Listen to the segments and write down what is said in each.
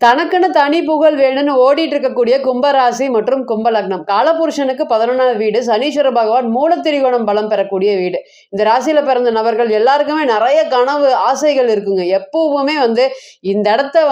தனக்குன்னு தனி புகழ் வேணும்னு ஓடிட்டு இருக்கக்கூடிய கும்பராசி மற்றும் கும்பலக்னம். காலபுருஷனுக்கு 11வது வீடு. சனீஸ்வர பகவான் மூலத்திரிகோணம் பலம் பெறக்கூடிய வீடு. இந்த ராசியில பிறந்த நபர்கள் எல்லாருக்குமே நிறைய கனவு ஆசைகள் இருக்குங்க. எப்பவுமே இந்த இடத்த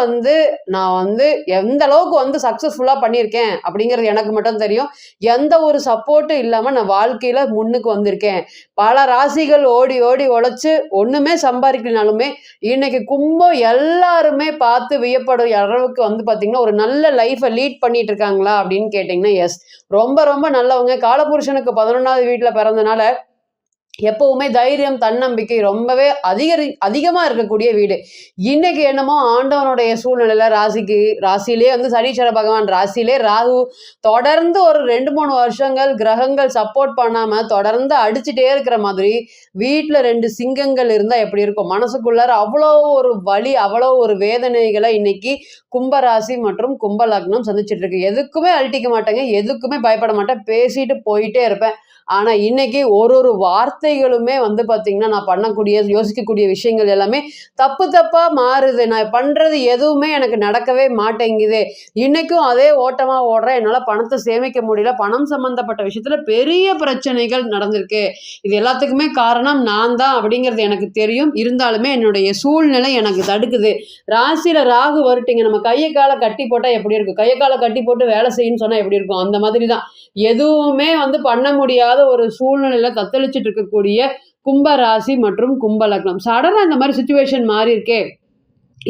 நான் எந்த அளவுக்கு சக்சஸ்ஃபுல்லா பண்ணியிருக்கேன் அப்படிங்கிறது எனக்கு மட்டும் தெரியும். எந்த ஒரு சப்போர்ட்டும் இல்லாம நான் வாழ்க்கையில முன்னுக்கு வந்திருக்கேன். பல ராசிகள் ஓடி ஓடி உழைச்சு ஒண்ணுமே சம்பாதிக்கலனாலுமே இன்னைக்கு கும்பம் எல்லாருமே பார்த்து வியப்படும் அளவுக்கு பாத்தீங்கன்னா ஒரு நல்ல லைஃபை லீட் பண்ணிட்டு இருக்காங்களா அப்படின்னு கேட்டீங்கன்னா எஸ், ரொம்ப ரொம்ப நல்லவங்க. காலபுருஷனுக்கு 11வது வீட்டுல பிறந்தனால எப்பவுமே தைரியம் தன்னம்பிக்கை ரொம்பவே அதிகமா இருக்கக்கூடிய வீடு. இன்னைக்கு என்னமோ ஆண்டவனுடைய சூழ்நிலையில ராசியிலே சனீஸ்வர பகவான் ராசியிலே ராகு தொடர்ந்து ஒரு 2-3 வருஷங்கள் கிரகங்கள் சப்போர்ட் பண்ணாம தொடர்ந்து அடிச்சுட்டே இருக்கிற மாதிரி வீட்டுல 2 சிங்கங்கள் இருந்தா எப்படி இருக்கும்? மனசுக்குள்ளார அவ்வளோ ஒரு வலி, அவ்வளோ ஒரு வேதனைகளை இன்னைக்கு கும்பராசி மற்றும் கும்ப லக்னம் சந்திச்சுட்டு இருக்கு. எதுக்குமே அழட்டிக்க மாட்டேங்க, எதுக்குமே பயப்பட மாட்டேன், பேசிட்டு போயிட்டே இருப்பேன். ஆனா இன்னைக்கு ஒரு வார்த்தைகளுமே பாத்தீங்கன்னா நான் பண்ணக்கூடிய யோசிக்கக்கூடிய விஷயங்கள் எல்லாமே தப்பா மாறுது. நான் பண்றது எதுவுமே எனக்கு நடக்கவே மாட்டேங்குது. இன்னைக்கும் அதே ஓட்டமா ஓடுறேன், என்னால பணத்தை சேமிக்க முடியல, பணம் சம்பந்தப்பட்ட விஷயத்துல பெரிய பிரச்சனைகள் நடந்திருக்கு. இது எல்லாத்துக்குமே காரணம் நான் தான் அப்படிங்கிறது எனக்கு தெரியும். இருந்தாலுமே என்னுடைய சூழ்நிலை எனக்கு தடுக்குது. ராசியில ராகு வருட்டிங்க, நம்ம கையை காலை கட்டி போட்டா எப்படி இருக்கும்? கையை காலை கட்டி போட்டு வேலை செய்யுன்னு சொன்னா எப்படி இருக்கும்? அந்த மாதிரி தான் எதுவுமே பண்ண முடியாத ஒரு சூழ்நிலையில தத்தளிச்சுட்டு இருக்கக்கூடிய கும்ப ராசி மற்றும் கும்ப லக்னம். சடனா இந்த மாதிரி சிச்சுவேஷன் மாறி இருக்கே,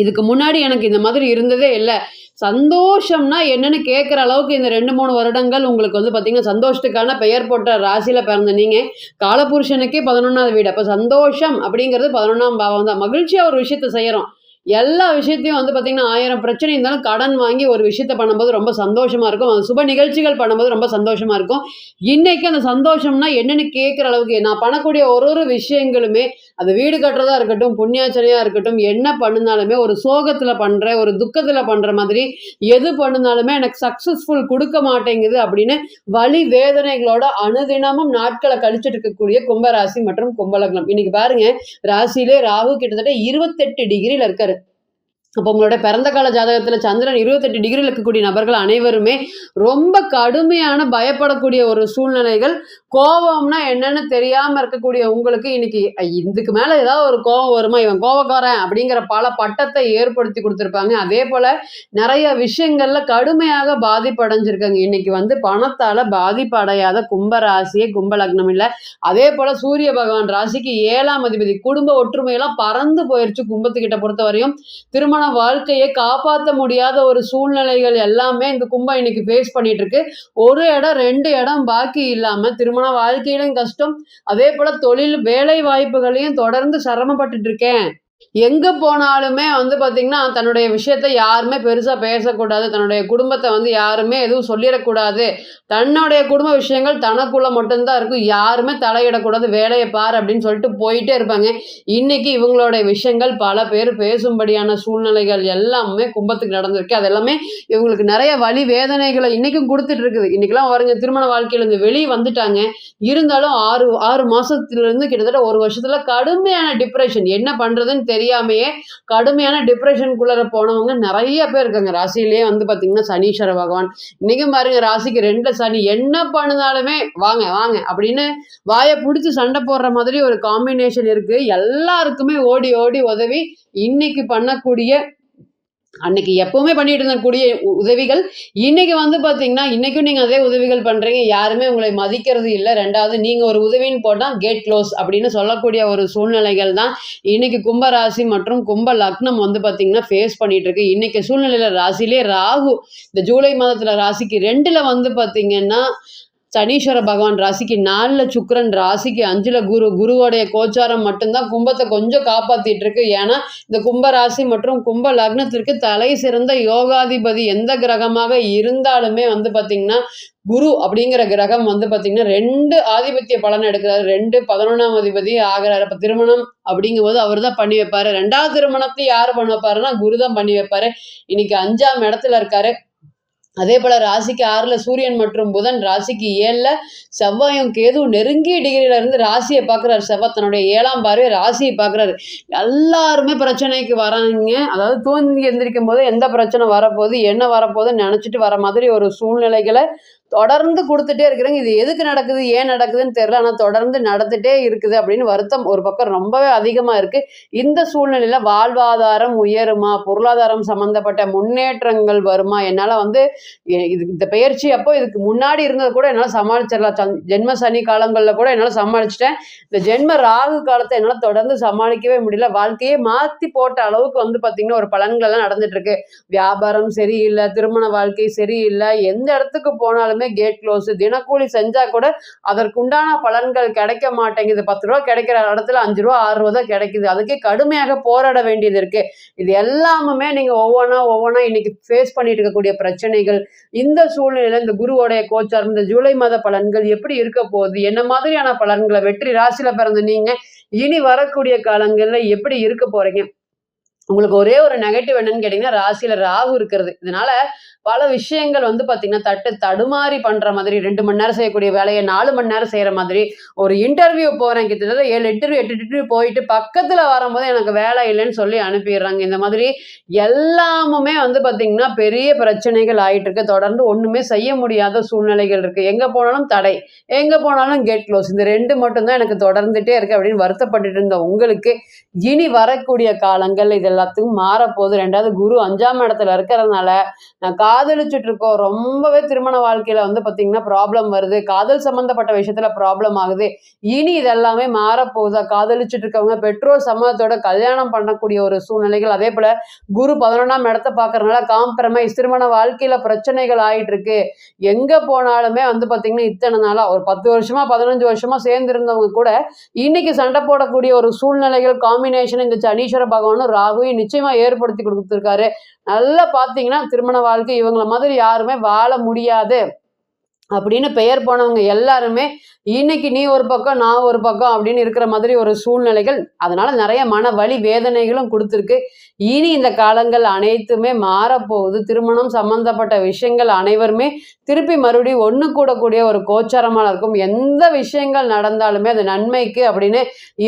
இதுக்கு முன்னாடி எனக்கு இந்த மாதிரி இருந்ததே இல்லை. சந்தோஷம்னா என்னன்னு கேட்குற அளவுக்கு இந்த 2-3 வருடங்கள் உங்களுக்கு பார்த்தீங்கன்னா சந்தோஷத்துக்கான பெயர் போட்ட ராசியில பிறந்த நீங்க காலபுருஷனுக்கே 11வது வீடு. அப்போ சந்தோஷம் அப்படிங்கிறது 11ஆம் பாவம் தான். மகிழ்ச்சியா ஒரு விஷயத்த செய்யறோம். எல்லா விஷயத்தையும் பார்த்தீங்கன்னா 1000 பிரச்சனை இருந்தாலும் கடன் வாங்கி ஒரு விஷயத்த பண்ணும்போது ரொம்ப சந்தோஷமா இருக்கும். அந்த சுப நிகழ்ச்சிகள் பண்ணும்போது ரொம்ப சந்தோஷமா இருக்கும். இன்னைக்கு அந்த சந்தோஷம்னா என்னன்னு கேட்குற அளவுக்கு நான் பண்ணக்கூடிய ஒரு விஷயங்களுமே, அது வீடு கட்டுறதா இருக்கட்டும், புண்ணியாச்சனையா இருக்கட்டும், என்ன பண்ணினாலுமே ஒரு சோகத்துல பண்ற, ஒரு துக்கத்துல பண்ற மாதிரி எது பண்ணினாலுமே எனக்கு சக்சஸ்ஃபுல் கொடுக்க மாட்டேங்குது அப்படின்னு வலி வேதனைகளோட அனுதினமும் நாட்களை கழிச்சுட்டு இருக்கக்கூடிய கும்பராசி மற்றும் கும்பலக்னம். இன்னைக்கு பாருங்க, ராசியிலே ராகு கிட்டத்தட்ட 28 டிகிரில இருக்காரு. அப்போ உங்களோட பிறந்த கால ஜாதகத்தில் சந்திரன் 28 டிகிரியில் இருக்கக்கூடிய நபர்கள் அனைவருமே ரொம்ப கடுமையான பயப்படக்கூடிய ஒரு சூழ்நிலைகள், கோபம்னா என்னன்னு தெரியாமல் இருக்கக்கூடிய உங்களுக்கு இன்னைக்கு இதுக்கு மேலே ஏதாவது ஒரு கோபம் வருமா, இவன் கோபக்காரன் அப்படிங்கிற பல பட்டத்தை ஏற்படுத்தி கொடுத்துருப்பாங்க. அதே போல் நிறைய விஷயங்கள்ல கடுமையாக பாதிப்பு அடைஞ்சிருக்காங்க. இன்னைக்கு பணத்தால் பாதிப்பு அடையாத கும்பராசியே கும்பலக்னம் இல்லை. அதே போல் சூரிய பகவான் ராசிக்கு 7ஆம் அதிபதி. குடும்ப ஒற்றுமையெல்லாம் பறந்து போயிடுச்சு கும்பத்துக்கிட்ட பொறுத்த வரையும். திருமண வாழ்க்கையை காப்பாற்ற முடியாத ஒரு சூழ்நிலைகள் எல்லாமே இந்த கும்பம் இன்னைக்கு ஃபேஸ் பண்ணிட்டு இருக்கு. ஒரு இடம் 2 இடம் பாக்கி இல்லாம திருமண வாழ்க்கையிலும் கஷ்டம், அதே போல தொழில் வேலை வாய்ப்புகளையும் தொடர்ந்து சிரமப்பட்டுட்டு இருக்கேன். எங்க போனாலுமே பாத்தீங்கன்னா தன்னுடைய விஷயத்த யாருமே பெருசா பேசக்கூடாது, தன்னுடைய குடும்பத்தை யாருமே எதுவும் சொல்லிடக்கூடாது, தன்னுடைய குடும்ப விஷயங்கள் தனக்குள்ள மட்டும்தான் இருக்கும், யாருமே தலையிடக்கூடாது, வேலையை பார் அப்படின்னு சொல்லிட்டு போயிட்டே இருப்பாங்க. இன்னைக்கு இவங்களுடைய விஷயங்கள் பல பேர் பேசும்படியான சூழ்நிலைகள் எல்லாமே கும்பத்துக்கு நடந்திருக்கு. அது எல்லாமே இவங்களுக்கு நிறைய வலி வேதனைகளை இன்னைக்கும் கொடுத்துட்டு இருக்குது. இன்னைக்கெல்லாம் வருங்க, திருமண வாழ்க்கையில இருந்து வெளியே வந்துட்டாங்க. இருந்தாலும் 6 மாசத்துல இருந்து கிட்டத்தட்ட 1 வருஷத்துல கடுமையான டிப்ரெஷன், என்ன பண்றதுன்னு தெரியாமையே கடுமையான டிப்ரெஷனுக்குள்ள போனவங்க நிறைய பேர் இருக்காங்க. ராசியிலேயே பாத்தீங்கன்னா சனீஸ்வர பகவான் இன்னைக்கும் பாருங்க, ராசிக்கு 2 சனி. என்ன பண்ணினாலுமே வாங்க வாங்க அப்படின்னு வாயை பிடிச்சி சண்டை போடுற மாதிரி ஒரு காம்பினேஷன் இருக்கு. எல்லாருக்குமே ஓடி ஓடி உதவி இன்னைக்கு பண்ணக்கூடிய, அன்னைக்கு எப்பவுமே பண்ணிட்டு இருக்கக்கூடிய உதவிகள் இன்னைக்கு பாத்தீங்கன்னா இன்னைக்கும் நீங்க அதே உதவிகள் பண்றீங்க, யாருமே உங்களை மதிக்கிறது இல்லை. 2வது நீங்க ஒரு உதவின்னு போட்டா கேட் க்ளோஸ் அப்படின்னு சொல்லக்கூடிய ஒரு சூழ்நிலைகள் தான் இன்னைக்கு கும்பராசி மற்றும் கும்ப லக்னம் பாத்தீங்கன்னா ஃபேஸ் பண்ணிட்டு இருக்கு. இன்னைக்கு சூழ்நிலையில ராசியிலே ராகு இந்த ஜூலை மாதத்துல ராசிக்கு 2ல பாத்தீங்கன்னா சனீஸ்வர பகவான் ராசிக்கு 4ல் சுக்கிரன், ராசிக்கு 5ல் குருவோடைய கோச்சாரம் மட்டும்தான் கும்பத்தை கொஞ்சம் காப்பாத்திட்டு இருக்கு. ஏன்னா இந்த கும்ப ராசி மற்றும் கும்ப லக்னத்திற்கு தலை சிறந்த யோகாதிபதி எந்த கிரகமாக இருந்தாலுமே பாத்தீங்கன்னா குரு அப்படிங்கிற கிரகம் பாத்தீங்கன்னா 2 ஆதிபத்திய பலன் எடுக்கிறாரு. 2 11ஆம் அதிபதி ஆகிறாரு. அப்ப திருமணம் அப்படிங்கும் போது அவர் தான் பண்ணி வைப்பாரு. 2வது திருமணத்தை யாரு பண்ண வைப்பாருன்னா குரு தான் பண்ணி வைப்பாரு. இன்னைக்கு 5ஆம் இடத்துல இருக்காரு. அதே போல ராசிக்கு 6ல சூரியன் மற்றும் புதன், ராசிக்கு 7ல செவ்வாயும் கேதுவும் நெருங்கிய டிகிரியில இருந்து ராசியை பார்க்குறாரு. செவ்வாய் தன்னுடைய 7ஆம் பார்வை ராசியை பார்க்குறாரு. எல்லாருமே பிரச்சனைக்கு வராங்க. அதாவது தூங்கி எந்திரிக்கும் போது எந்த பிரச்சனை வரப்போகுது, என்ன வரப்போகுதுன்னு நினச்சிட்டு வர மாதிரி ஒரு சூழ்நிலைகளை தொடர்ந்து கொடுத்துட்டே இருக்கிறாங்க. இது எதுக்கு நடக்குது, ஏன் நடக்குதுன்னு தெரியல. ஆனால் தொடர்ந்து நடந்துட்டே இருக்குது அப்படின்னு வருத்தம் ஒரு பக்கம் ரொம்பவே அதிகமாக இருக்குது. இந்த சூழ்நிலையில் வாழ்வாதாரம் உயருமா, பொருளாதாரம் சம்மந்தப்பட்ட முன்னேற்றங்கள் வருமா, என்னால் வந்து இது இந்த பெயர்ச்சி அப்போ இதுக்கு முன்னாடி இருந்தது கூட என்னால் சமாளிச்சிடலாம். ஜென்ம சனி காலங்களில் கூட என்னால் சமாளிச்சிட்டேன். இந்த ஜென்ம ராகு காலத்தை என்னால் தொடர்ந்து சமாளிக்கவே முடியல. வாழ்க்கையே மாற்றி போட்ட அளவுக்கு வந்து பார்த்திங்கன்னா ஒரு பலன்கள் எல்லாம் நடந்துட்டு இருக்கு. வியாபாரம் சரியில்லை, திருமண வாழ்க்கை சரியில்லை, எந்த இடத்துக்கு போனாலும் கேட் க்ளோஸ். தினக்கூலி செஞ்சா கூட அதற்குண்டான பலன்கள் கிடைக்க மாட்டேங்குது. 10 ரூபா கிடைக்கிற இடத்துல 5 ரூபா 6 ரூபா தான் கிடைக்குது. அதுக்கே கடுமையாக போராட வேண்டியது இருக்கு. இது எல்லாமே நீங்க ஒவ்வொன்றா இன்னைக்கு ஃபேஸ் பண்ணிட்டு இருக்கக்கூடிய பிரச்சனைகள். இந்த சூழ்நிலையில இந்த குருவோடைய கோச்சாரம், இந்த ஜூலை மாத பலன்கள் எப்படி இருக்க போகுது, என்ன மாதிரியான பலன்களை வெற்றி ராசியில பிறந்த நீங்க இனி வரக்கூடிய காலங்கள்ல எப்படி இருக்க போறீங்க? உங்களுக்கு ஒரே ஒரு நெகட்டிவ் என்னன்னு கேட்டீங்கன்னா, ராசியில ராகு இருக்கிறது. இதனால பல விஷயங்கள் வந்து பார்த்தீங்கன்னா, தடுமாறி பண்ற மாதிரி 2 மணி நேரம் செய்யக்கூடிய வேலையை 4 மணி நேரம் செய்யற மாதிரி, ஒரு இன்டர்வியூ போறேன், கிட்டத்தட்ட 7 இன்டர்வியூ 8 இன்டர்வியூ போயிட்டு பக்கத்துல வரும்போது எனக்கு வேலை இல்லைன்னு சொல்லி அனுப்பிடுறாங்க. இந்த மாதிரி எல்லாமுமே வந்து பார்த்தீங்கன்னா, பெரிய பிரச்சனைகள் ஆயிட்டு இருக்கு. தொடர்ந்து ஒண்ணுமே செய்ய முடியாத சூழ்நிலைகள் இருக்கு. எங்க போனாலும் தடை, எங்க போனாலும் கேட் க்ளோஸ். இந்த 2 மட்டும் தான் எனக்கு தொடர்ந்துட்டே இருக்கு அப்படின்னு வருத்தப்பட்டுட்டு இருந்த உங்களுக்கு இனி வரக்கூடிய காலங்கள் இது எல்லாத்துக்கும் மாறப்போகுது. 2வது குரு 5ஆம் இடத்துல இருக்கிறதுனால நான் காதலிச்சுட்டு இருக்கோம், ரொம்பவே திருமண வாழ்க்கையில வந்து பார்த்தீங்கன்னா ப்ராப்ளம் வருது, காதல் சம்பந்தப்பட்ட விஷயத்துல ப்ராப்ளம் ஆகுது. இனி இதெல்லாமே மாறப்போகுதா? காதலிச்சுட்டு இருக்கவங்க பெற்றோர் சம்மதத்தோட கல்யாணம் பண்ணக்கூடிய ஒரு சூழ்நிலைகள். அதே போல குரு 11ஆம் இடத்தை பார்க்கறதுனால காம்ப்ரமைஸ், திருமண வாழ்க்கையில பிரச்சனைகள் ஆயிட்டு இருக்கு. எங்க போனாலுமே வந்து பார்த்தீங்கன்னா இத்தனை நாளா ஒரு 10 வருஷமா 15 வருஷமா சேர்ந்து இருந்தவங்க கூட இன்னைக்கு சண்டை போடக்கூடிய ஒரு சூழ்நிலைகள் காம்பினேஷன் இந்த சனீஸ்வர பகவானும் ராகுவையும் நிச்சயமா ஏற்படுத்தி கொடுத்துருக்காரு. நல்லா பார்த்தீங்கன்னா திருமண வாழ்க்கை இவங்கள மாதிரி யாருமே வாழ முடியாது அப்படின்னு பெயர் போனவங்க எல்லாருமே இன்னைக்கு நீ ஒரு பக்கம் நான் ஒரு பக்கம் அப்படின்னு இருக்கிற மாதிரி ஒரு சூழ்நிலைகள். அதனால நிறைய மன வலி வேதனைகளும் கொடுத்துருக்கு. இனி இந்த காலங்கள் அனைத்துமே மாறப்போகுது. திருமணம் சம்பந்தப்பட்ட விஷயங்கள் அனைவருமே திருப்பி மறுபடியும் ஒன்று கூடக்கூடிய ஒரு கோச்சாரமாக இருக்கும். எந்த விஷயங்கள் நடந்தாலுமே அது நன்மைக்கு அப்படின்னு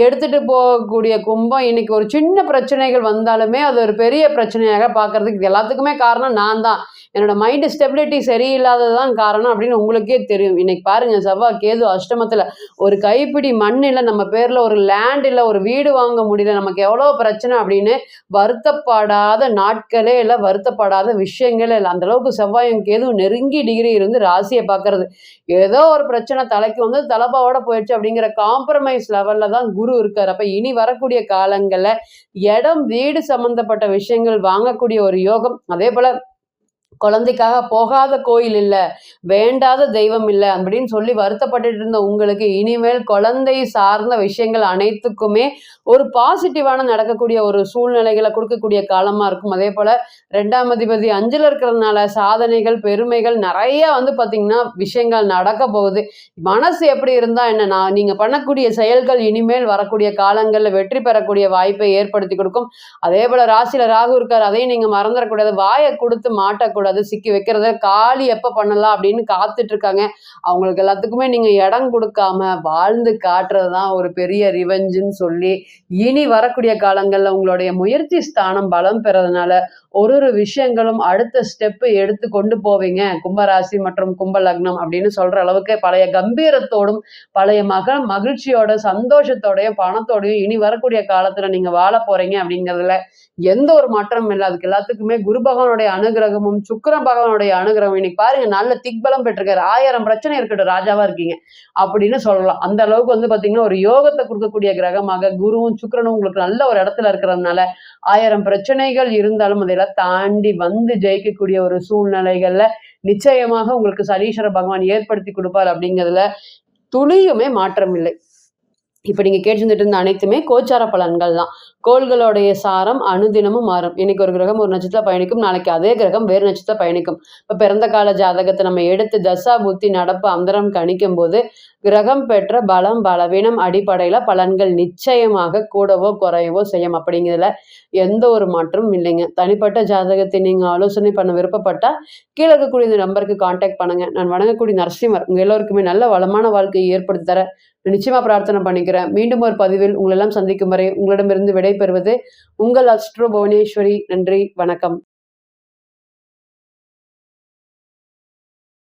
எடுத்துட்டு போகக்கூடிய கும்பம் இன்னைக்கு ஒரு சின்ன பிரச்சனைகள் வந்தாலுமே அது ஒரு பெரிய பிரச்சனையாக பார்க்கறதுக்கு எல்லாத்துக்குமே காரணம் நான் தான். என்னோட மைண்டு ஸ்டெபிலிட்டி சரியில்லாததான் காரணம் அப்படின்னு உங்களுக்கே தெரியும். இன்னைக்கு பாருங்க, செவ்வாய் கேது அஷ்டமத்துல, ஒரு கைப்பிடி மண் இல்லை நம்ம பேர்ல, ஒரு லேண்ட் இல்லை, ஒரு வீடு வாங்க முடியல, நமக்கு எவ்வளோ பிரச்சனை அப்படின்னு வருத்தப்படாத நாட்களே இல்லை, வருத்தப்படாத விஷயங்களே இல்லை. அந்த அளவுக்கு செவ்வாயும் கேது நெருங்கி டிகிரி இருந்து ராசியை பார்க்கறது. ஏதோ ஒரு பிரச்சனை தலைக்கு வந்து தலப்பாவோட போயிடுச்சு அப்படிங்கிற காம்ப்ரமைஸ் லெவல்ல தான் குரு இருக்காரு. அப்ப இனி வரக்கூடிய காலங்கள்ல இடம் வீடு சம்பந்தப்பட்ட விஷயங்கள் வாங்கக்கூடிய ஒரு யோகம். அதே போல குழந்தைக்காக போகாத கோயில் இல்லை, வேண்டாத தெய்வம் இல்லை அப்படின்னு சொல்லி வருத்தப்பட்டுட்டு இருந்த உங்களுக்கு இனிமேல் குழந்தை சார்ந்த விஷயங்கள் அனைத்துக்குமே ஒரு பாசிட்டிவான நடக்கக்கூடிய ஒரு சூழ்நிலைகளை கொடுக்கக்கூடிய காலமாக இருக்கும். அதே போல் 2ஆம் அதிபதி 5ல் இருக்கிறதுனால சாதனைகள் பெருமைகள் நிறைய வந்து பார்த்திங்கன்னா விஷயங்கள் நடக்க போகுது. மனசு எப்படி இருந்தால் என்ன, நீங்கள் பண்ணக்கூடிய செயல்கள் இனிமேல் வரக்கூடிய காலங்களில் வெற்றி பெறக்கூடிய வாய்ப்பை ஏற்படுத்தி கொடுக்கும். அதே போல் ராசியில் ராகு இருக்கார், அதையும் நீங்கள் மறந்துடக்கூடாது. வாயை கொடுத்து மாட்டக்கூடாது, சிக்கி வைக்கிறத காலி எப்ப பண்ணலாம் அப்படின்னு காத்துட்டு இருக்காங்க. அவங்களுக்கு எல்லாத்துக்குமே நீங்க இடம் கொடுக்காம வாழ்ந்து காட்டுறதுதான் ஒரு பெரிய ரிவெஞ்சுன்னு சொல்லி இனி வரக்கூடிய காலங்கள்ல உங்களுடைய முயற்சி ஸ்தானம் பலம் பெறதுனால ஒரு விஷயங்களும் அடுத்த ஸ்டெப்பு எடுத்து கொண்டு போவீங்க. கும்பராசி மற்றும் கும்ப லக்னம் அப்படின்னு சொல்ற அளவுக்கு பழைய கம்பீரத்தோடும் பழைய மகிழ்ச்சியோட சந்தோஷத்தோடையும் பணத்தோடையும் இனி வரக்கூடிய காலத்துல நீங்க வாழ போறீங்க அப்படிங்கிறதுல எந்த ஒரு மாற்றமும் இல்லை. அதுக்கு எல்லாத்துக்குமே குரு பகவானுடைய அனுகிரகமும் சுக்கிர பகவானுடைய அனுகிரகம். இன்னைக்கு பாருங்க, நல்ல திக்பலம் பெற்றிருக்காரு. 1000 பிரச்சனை இருக்கட்டும், ராஜாவா இருக்கீங்க அப்படின்னு சொல்லலாம். அந்த அளவுக்கு வந்து பாத்தீங்கன்னா ஒரு யோகத்தை கொடுக்கக்கூடிய கிரகமாக குருவும் சுக்கிரனும் உங்களுக்கு நல்ல ஒரு இடத்துல இருக்கிறதுனால 1000 பிரச்சனைகள் இருந்தாலும் அதையெல்லாம் தாண்டி வந்து ஜெயிக்கக்கூடிய ஒரு சூழ்நிலைகள்ல நிச்சயமாக உங்களுக்கு சனீஸ்வர பகவான் ஏற்படுத்தி கொடுப்பார் அப்படிங்கிறதுல துளியுமே மாற்றம் இல்லை. இப்போ நீங்கள் கேட்டுருந்துட்டு இருந்த அனைத்துமே கோச்சார பலன்கள் தான். கோள்களுடைய சாரம் அனுதினமும் மாறும். இன்னைக்கு ஒரு கிரகம் ஒரு நட்சத்திரத்துல பயணிக்கும், நாளைக்கு அதே கிரகம் வேறு நட்சத்திரத்துல பயணிக்கும். இப்ப பிறந்த கால ஜாதகத்தை நம்ம எடுத்து தசா புத்தி நடப்பு அந்தரம் கணிக்கும் போது கிரகம் பெற்ற பலம் பலவீனம் அடிப்படையில பலன்கள் நிச்சயமாக கூடவோ குறையவோ செய்யும். அப்படிங்கிறதுல எந்த ஒரு மாற்றமும் இல்லைங்க. தனிப்பட்ட ஜாதகத்தை நீங்க ஆலோசனை பண்ண விருப்பப்பட்டா கீழே இருக்கக்கூடிய இந்த நம்பருக்கு கான்டாக்ட் பண்ணுங்க. நான் வணங்கக்கூடிய நரசிம்மர் உங்க எல்லோருக்குமே நல்ல வளமான வாழ்க்கையை ஏற்படுத்தி தர நிச்சயமா பிரார்த்தனை பண்ணிக்கிறேன். மீண்டும் ஒரு பதிவில் உங்களெல்லாம் சந்திக்கும் வரை உங்களிடமிருந்து விடை பெறுவது உங்கள் அஸ்ட்ரோ புவனேஸ்வரி. நன்றி, வணக்கம்.